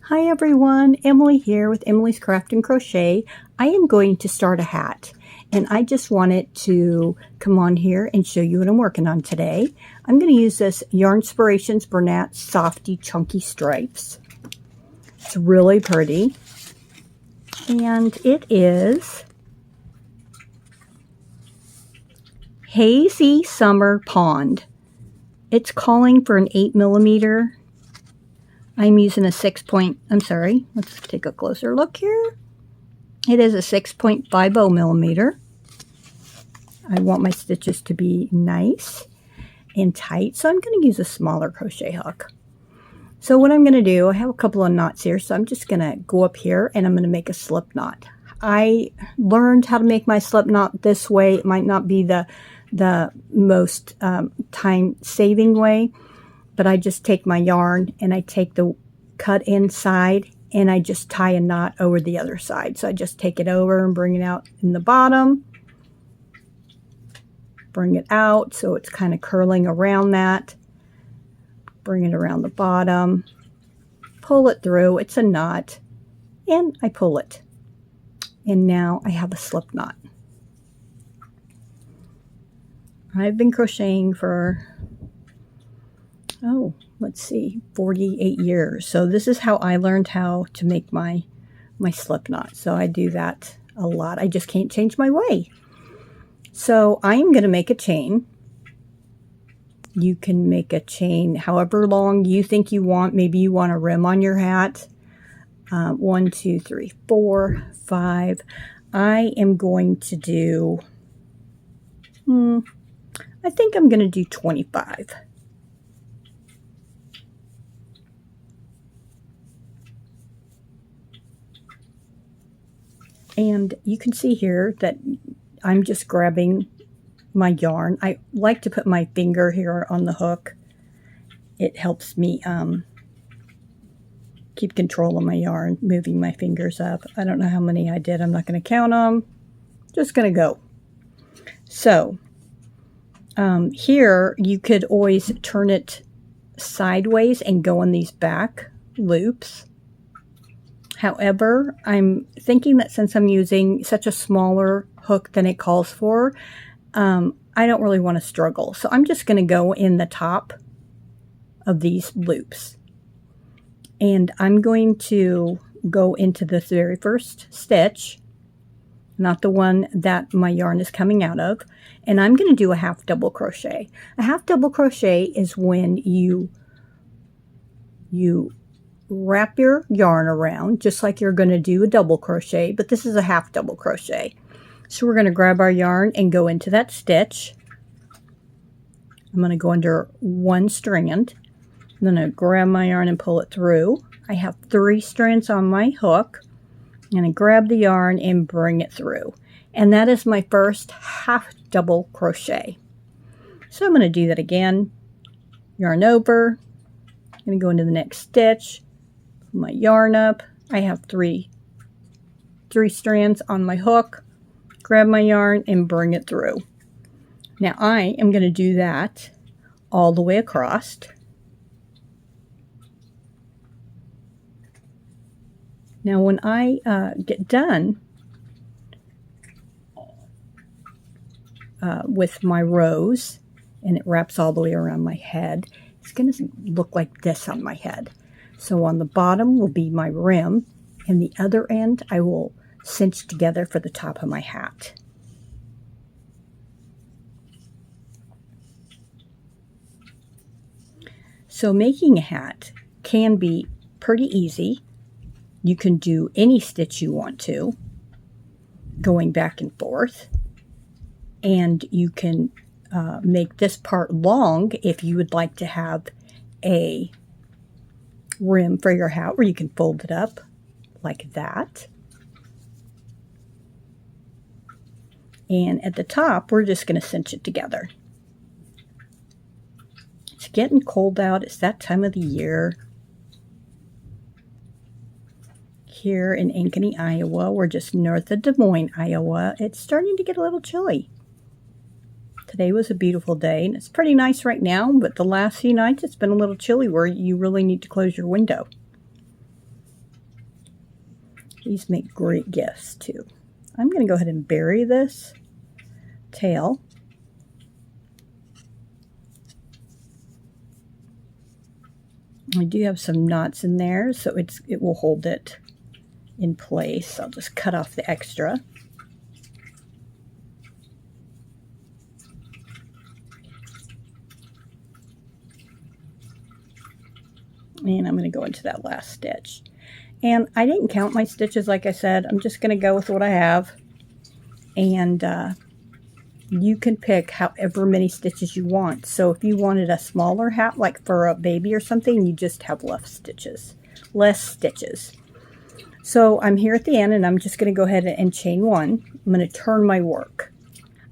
Hi everyone, Emily here with Emily's Craft and Crochet. I am going to start a hat and I just wanted to come on here and show you what I'm working on today. I'm going to use this Yarnspirations Bernat Softee Chunky Stripes. It's really pretty and it is Hazy Summer Pond. It's calling for an 8mm. I'm using a let's take a closer look here. It is a 6.50 millimeter. I want my stitches to be nice and tight, so I'm going to use a smaller crochet hook. So what I'm going to do, I have a couple of knots here, so I'm just going to go up here and I'm going to make a slip knot. I learned how to make my slip knot this way. It might not be the most time-saving way, but I just take my yarn and I take the cut inside and I just tie a knot over the other side. So I just take it over and bring it out in the bottom, bring it out so it's kind of curling around that, bring it around the bottom, pull it through, it's a knot, and I pull it. And now I have a slip knot. I've been crocheting for, let's see, 48 years. So this is how I learned how to make my slip knot. So I do that a lot. I just can't change my way. So I'm going to make a chain. You can make a chain however long you think you want. Maybe you want a rim on your hat. 1, 2, 3, 4, 5. I am going to do, I think I'm going to do 25. And you can see here that I'm just grabbing my yarn. I like to put my finger here on the hook. It helps me keep control of my yarn, moving my fingers up. I don't know how many I did. I'm not going to count them. Just going to go. So here you could always turn it sideways and go on these back loops. However, I'm thinking that since I'm using such a smaller hook than it calls for, I don't really want to struggle. So I'm just going to go in the top of these loops. And I'm going to go into the very first stitch, not the one that my yarn is coming out of. And I'm going to do a half double crochet. A half double crochet is when you wrap your yarn around just like you're going to do a double crochet, but this is a half double crochet. So we're going to grab our yarn and go into that stitch. I'm going to go under one strand. I'm going to grab my yarn and pull it through. I have 3 strands on my hook. I'm going to grab the yarn and bring it through. And that is my first half double crochet. So I'm going to do that again. Yarn over. I'm going to go into the next stitch. Put my yarn up. I have 3 strands on my hook. Grab my yarn and bring it through. Now I am going to do that all the way across. Now when I get done with my rows and it wraps all the way around my head, it's going to look like this on my head. So on the bottom will be my rim and the other end I will cinch together for the top of my hat. So making a hat can be pretty easy. You can do any stitch you want to, going back and forth. And you can make this part long if you would like to have a rim for your hat where you can fold it up like that. And at the top, we're just going to cinch it together. It's getting cold out. It's that time of the year. Here in Ankeny, Iowa, we're just north of Des Moines, Iowa. It's starting to get a little chilly. Today was a beautiful day, and it's pretty nice right now, but the last few nights it's been a little chilly where you really need to close your window. These make great gifts too. I'm going to go ahead and bury this tail. I do have some knots in there, so it will hold it in place. I'll just cut off the extra. And I'm going to go into that last stitch. And I didn't count my stitches, like I said. I'm just going to go with what I have. And you can pick however many stitches you want. So if you wanted a smaller hat, like for a baby or something, you just have less stitches. So I'm here at the end, and I'm just going to go ahead and chain one. I'm going to turn my work.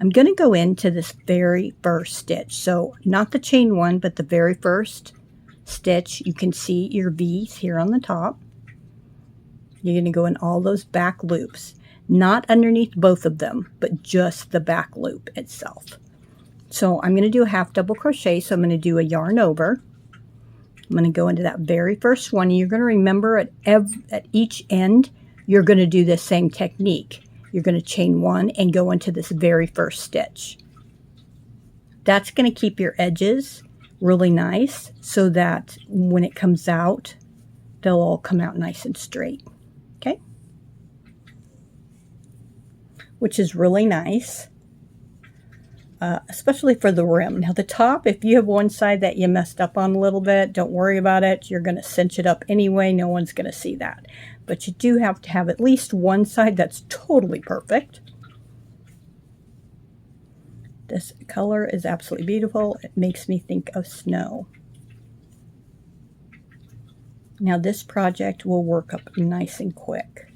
I'm going to go into this very first stitch. So not the chain one, but the very first stitch. You can see your V's here on the top. You're going to go in all those back loops, not underneath both of them, but just the back loop itself. So I'm going to do a half double crochet. So I'm going to do a yarn over. I'm going to go into that very first one. You're going to remember at each end, you're going to do the same technique. You're going to chain one and go into this very first stitch. That's going to keep your edges really nice so that when it comes out, they'll all come out nice and straight. Okay? Which is really nice. Especially for the rim. Now the top, if you have one side that you messed up on a little bit, don't worry about it. You're going to cinch it up anyway. No one's going to see that. But you do have to have at least one side that's totally perfect. This color is absolutely beautiful. It makes me think of snow. Now this project will work up nice and quick.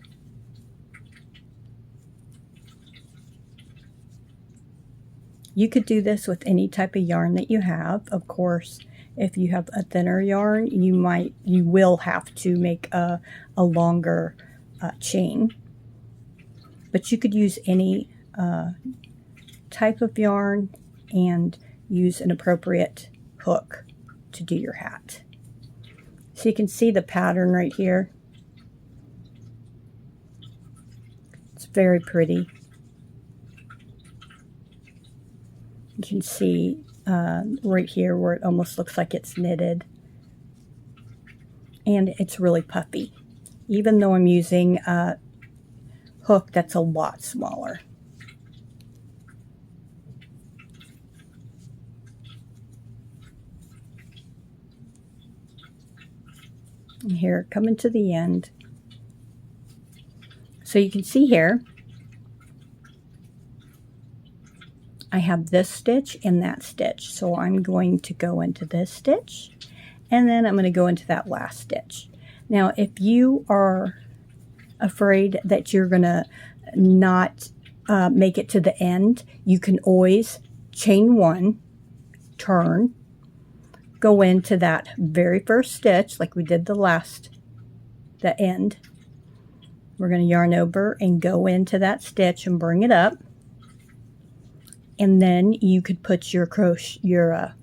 You could do this with any type of yarn that you have. Of course, if you have a thinner yarn, you will have to make a longer chain. But you could use any type of yarn and use an appropriate hook to do your hat. So you can see the pattern right here. It's very pretty. You can see right here where it almost looks like it's knitted. And it's really puffy, even though I'm using a hook that's a lot smaller. And here, coming to the end. So you can see here, I have this stitch and that stitch. So I'm going to go into this stitch and then I'm going to go into that last stitch. Now, if you are afraid that you're going to not make it to the end, you can always chain one, turn, go into that very first stitch like we did the end. We're going to yarn over and go into that stitch and bring it up. And then you could put your crochet, your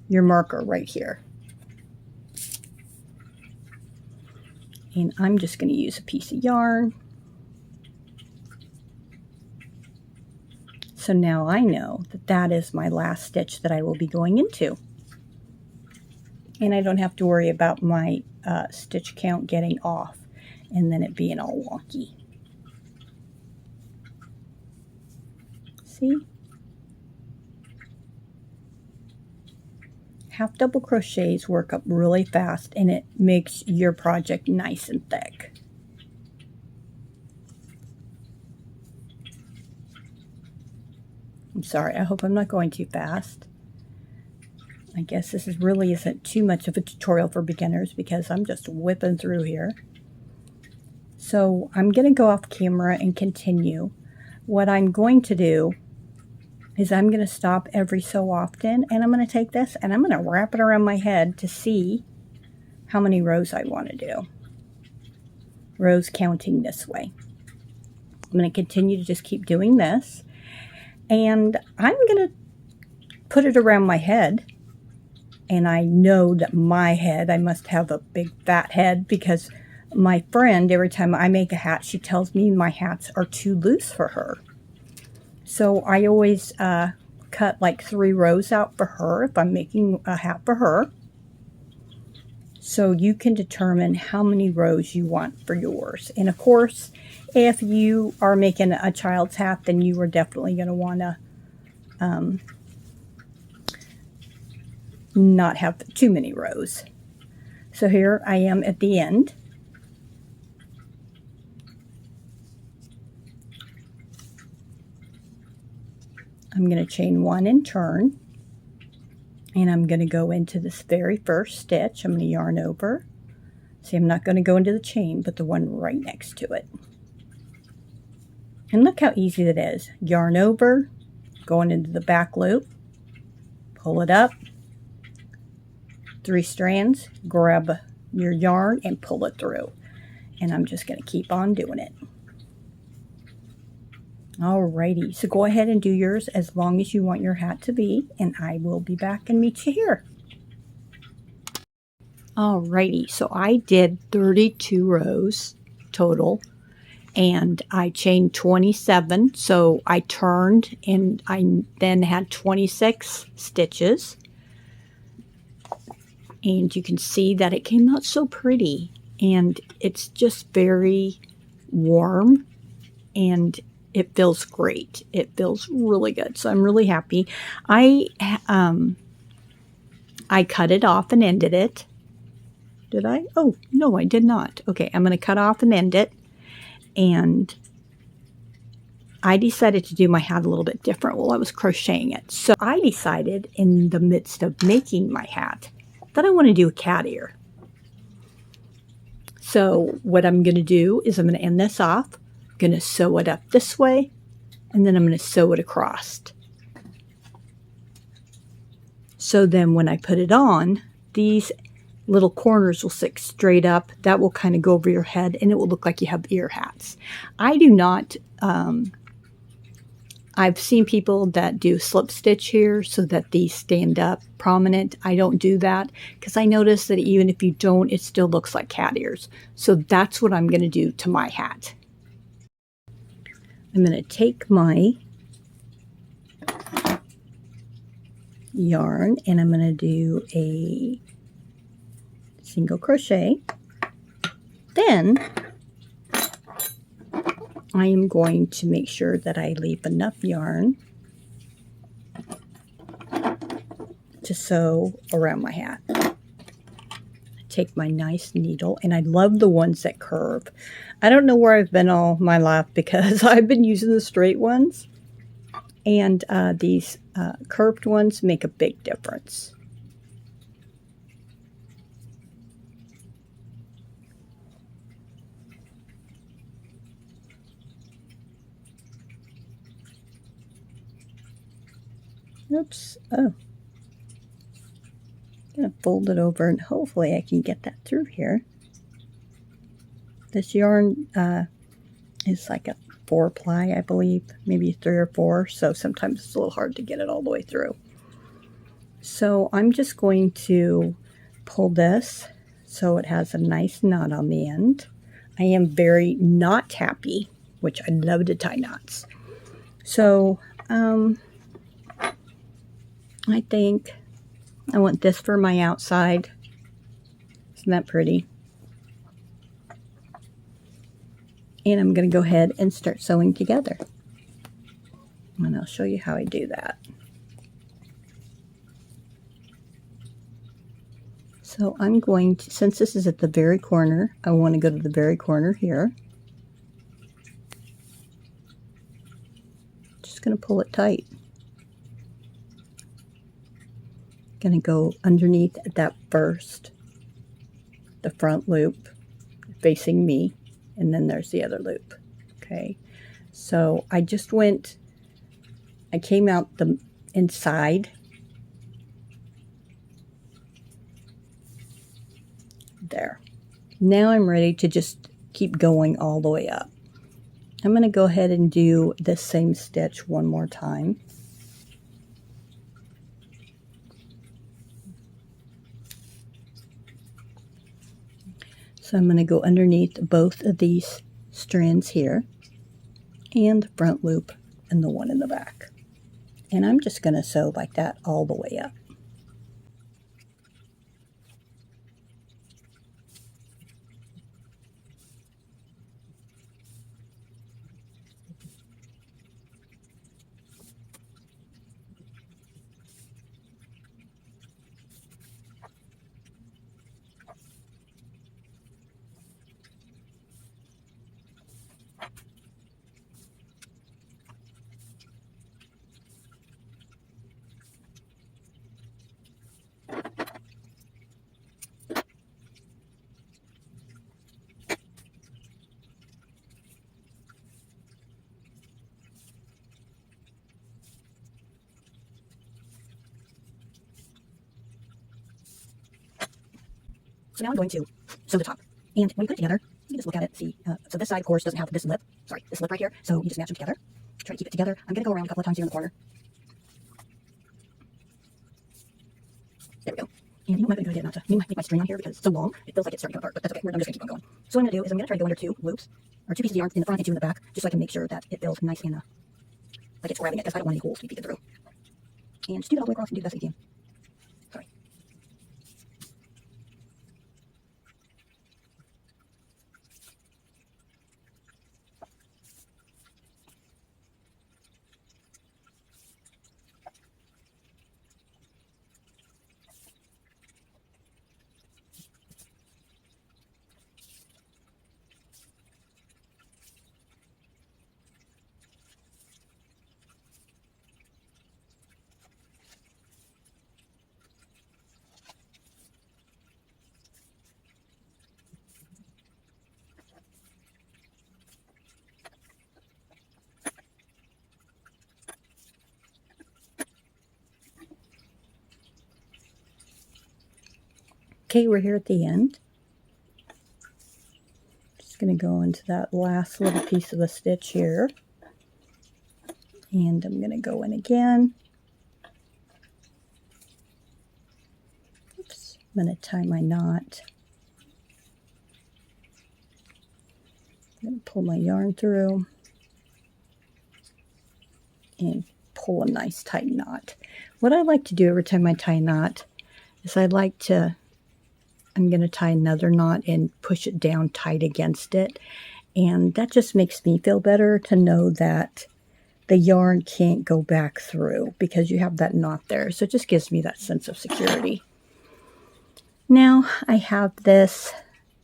marker right here. And I'm just going to use a piece of yarn. So now I know that that is my last stitch that I will be going into. And I don't have to worry about my stitch count getting off and then it being all wonky. See? Half double crochets work up really fast and it makes your project nice and thick. I'm sorry, I hope I'm not going too fast. I guess this really isn't too much of a tutorial for beginners because I'm just whipping through here. So I'm going to go off camera and continue. What I'm going to do is I'm going to stop every so often and I'm going to take this and I'm going to wrap it around my head to see how many rows I want to do. Rows counting this way. I'm going to continue to just keep doing this and I'm going to put it around my head, and I know that my head, I must have a big fat head because my friend, every time I make a hat, she tells me my hats are too loose for her. So I always cut like 3 rows out for her if I'm making a hat for her. So you can determine how many rows you want for yours. And of course, if you are making a child's hat, then you are definitely going to want to not have too many rows. So here I am at the end. I'm going to chain 1 and turn, and I'm going to go into this very first stitch. I'm going to yarn over. See, I'm not going to go into the chain, but the one right next to it. And look how easy that is. Yarn over, going into the back loop, pull it up, 3 strands, grab your yarn and pull it through. And I'm just going to keep on doing it. Alrighty, so go ahead and do yours as long as you want your hat to be, and I will be back and meet you here. Alrighty, so I did 32 rows total, and I chained 27, so I turned and I then had 26 stitches. And you can see that it came out so pretty, and it's just very warm, and it feels great. It feels really good, so I'm really happy. I cut it off and ended it. Did I? Oh, no, I did not. Okay, I'm going to cut off and end it, and I decided to do my hat a little bit different while I was crocheting it. So I decided in the midst of making my hat that I want to do a cat ear. So what I'm going to do is I'm going to end this off. I'm going to sew it up this way, and then I'm going to sew it across. So then when I put it on, these little corners will stick straight up. That will kind of go over your head, and it will look like you have ear hats. I do not, I've seen people that do slip stitch here so that these stand up prominent. I don't do that because I notice that even if you don't, it still looks like cat ears. So that's what I'm going to do to my hat. I'm going to take my yarn and I'm going to do a single crochet. Then I am going to make sure that I leave enough yarn to sew around my hat. I take my nice needle, and I love the ones that curve. I don't know where I've been all my life because I've been using the straight ones, and these curved ones make a big difference. Oops. Oh. I'm going to fold it over and hopefully I can get that through here. This yarn is like a 4-ply, I believe, maybe 3 or 4, so sometimes it's a little hard to get it all the way through. So I'm just going to pull this so it has a nice knot on the end. I am very knot happy, which I love to tie knots. So I think I want this for my outside. Isn't that pretty? And I'm going to go ahead and start sewing together. And I'll show you how I do that. So I'm going to, since this is at the very corner, I want to go to the very corner here. Just going to pull it tight. Going to go underneath that first, the front loop facing me, and then there's the other loop. Okay, so I just went, I came out the inside there. Now I'm ready to just keep going all the way up. I'm going to go ahead and do this same stitch one more time. So I'm going to go underneath both of these strands here and the front loop and the one in the back. And I'm just going to sew like that all the way up. So now I'm going to sew the top. And when you put it together, you can just look at it, see. So this side, of course, doesn't have this lip. Sorry, this lip right here. So you just match them together. Try to keep it together. I'm going to go around a couple of times here in the corner. There we go. And you know, I'm going to go ahead not to make my string on here because it's so long. It feels like it's starting to come apart, but that's okay. I'm just going to keep on going. So what I'm going to do is I'm going to try to go under two loops, or two pieces of yarn in the front and two in the back, just so I can make sure that it feels nice and like it's grabbing it, because I don't want any holes to be peeking through. And just do that all the way across and do the best that you can. Sorry. Okay, we're here at the end. Just going to go into that last little piece of the stitch here. And I'm going to go in again. Oops, I'm going to tie my knot. I'm going to pull my yarn through and pull a nice tight knot. What I like to do every time I tie a knot is I'm going to tie another knot and push it down tight against it. And that just makes me feel better to know that the yarn can't go back through because you have that knot there. So it just gives me that sense of security. Now I have this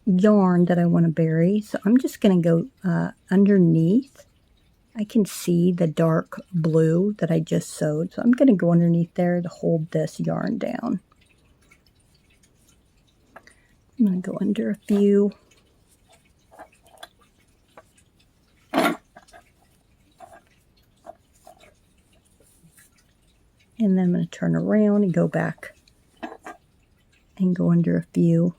yarn that I want to bury. So I'm just going to go underneath. I can see the dark blue that I just sewed. So I'm going to go underneath there to hold this yarn down. I'm going to go under a few. And then I'm going to turn around and go back and go under a few.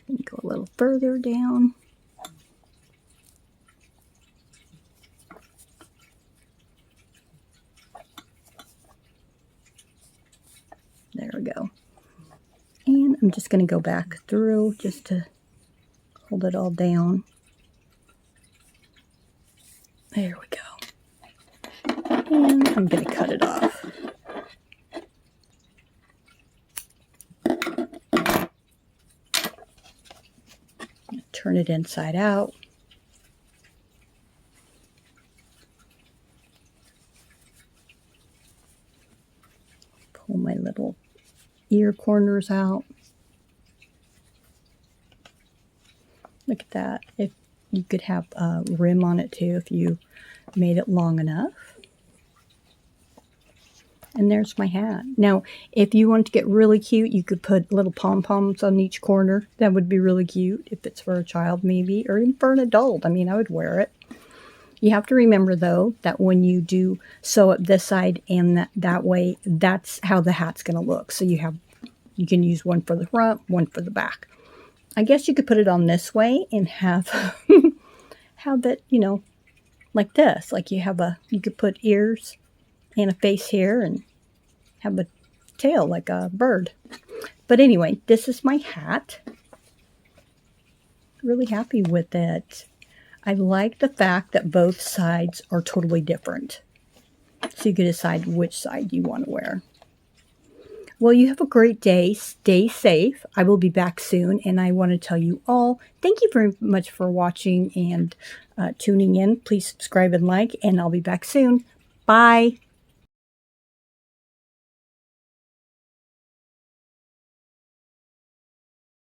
And go a little further down. There we go. And I'm just going to go back through just to hold it all down. There we go. And I'm going to cut it off. Turn it inside out. Pull my little ear corners out. Look at that. If you could have a rim on it too if you made it long enough. And there's my hat. Now, if you want to get really cute, you could put little pom-poms on each corner. That would be really cute if it's for a child maybe, or even for an adult. I mean, I would wear it. You have to remember, though, that when you do sew up this side and that way, that's how the hat's going to look. So you can use one for the front, one for the back. I guess you could put it on this way and have it, you know, like this. Like you could put ears and a face here and have a tail like a bird. But anyway, this is my hat. really happy with it. I like the fact that both sides are totally different. So you can decide which side you want to wear. Well, you have a great day. Stay safe. I will be back soon, and I want to tell you all, thank you very much for watching and tuning in. Please subscribe and like, and I'll be back soon. Bye.